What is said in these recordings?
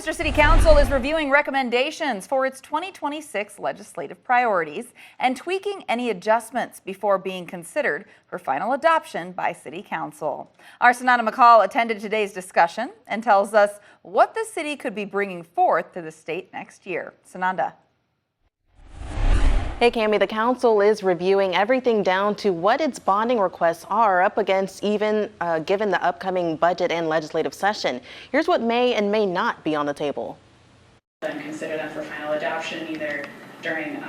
Rochester City Council is reviewing recommendations for its 2026 legislative priorities and tweaking any adjustments before being considered for final adoption by City Council. Our Sananda McCall attended today's discussion and tells us what the city could be bringing forth to the state next year. Sananda. Hey, Cami, the council is reviewing everything down to what its bonding requests are up against, even given the upcoming budget and legislative session. Here's what may and may not be on the table. Then consider them for final adoption either during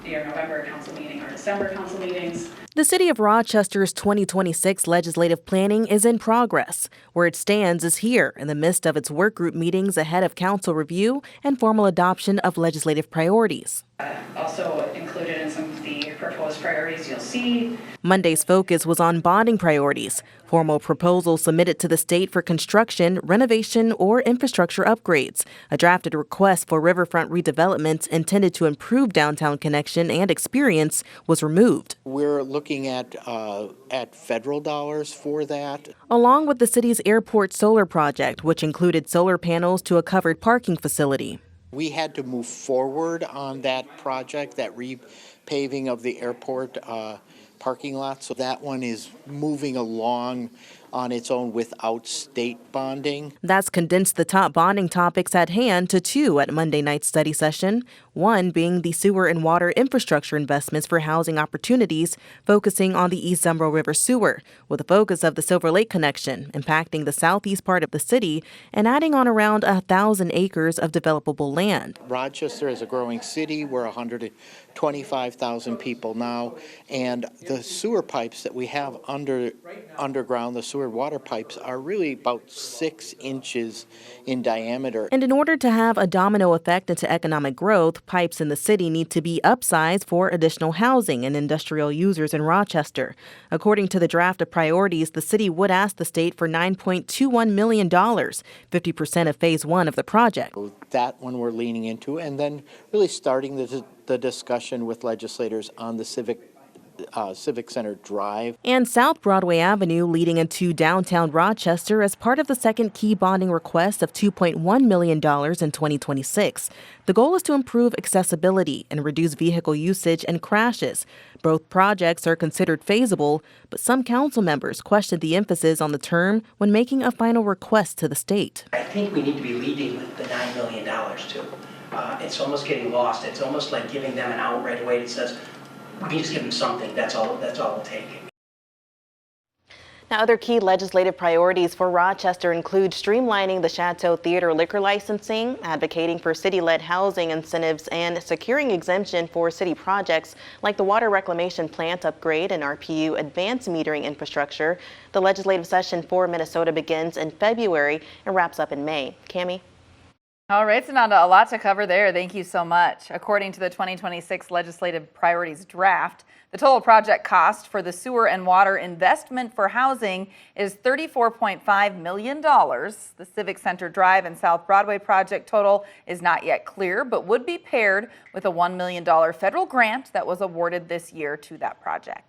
your November council meeting or December council meetings. The City of Rochester's 2026 legislative planning is in progress. Where it stands is here in the midst of its work group meetings ahead of council review and formal adoption of legislative priorities. Also included in some of the proposed priorities you'll see. Monday's focus was on bonding priorities, formal proposals submitted to the state for construction, renovation, or infrastructure upgrades. A drafted request for riverfront redevelopment intended to improve downtown connection and experience was removed. We're looking at federal dollars for that. Along with the city's airport solar project, which included solar panels to a covered parking facility. We had to move forward on that project, that repaving of the airport parking lot. So that one is moving along on its own without state bonding. That's condensed the top bonding topics at hand to two at Monday night's study session, one being the sewer and water infrastructure investments for housing opportunities, focusing on the East Zumbro River sewer, with a focus of the Silver Lake connection, impacting the southeast part of the city and adding on around 1,000 acres of developable land. Rochester is a growing city. We're 125,000 people now, and the sewer pipes that we have underground, the sewer water pipes, are really about 6 inches in diameter. And in order to have a domino effect into economic growth, pipes in the city need to be upsized for additional housing and industrial users in Rochester. According to the draft of priorities, the city would ask the state for $9.21 million, 50% of phase one of the project. That one we're leaning into, and then really starting the discussion with legislators on the Civic Center Drive. And South Broadway Avenue leading into downtown Rochester as part of the second key bonding request of $2.1 million in 2026. The goal is to improve accessibility and reduce vehicle usage and crashes. Both projects are considered feasible, but some council members questioned the emphasis on the term when making a final request to the state. I think we need to be leading with the $9 million too. It's almost getting lost. It's almost like giving them an out right away that says, we can just give them something. That's all it'll take. Now, other key legislative priorities for Rochester include streamlining the Chateau Theater liquor licensing, advocating for city-led housing incentives, and securing exemption for city projects like the water reclamation plant upgrade and RPU advanced metering infrastructure. The legislative session for Minnesota begins in February and wraps up in May. Cami? All right, Sananda, a lot to cover there. Thank you so much. According to the 2026 legislative priorities draft, the total project cost for the sewer and water investment for housing is $34.5 million. The Civic Center Drive and South Broadway project total is not yet clear, but would be paired with a $1 million federal grant that was awarded this year to that project.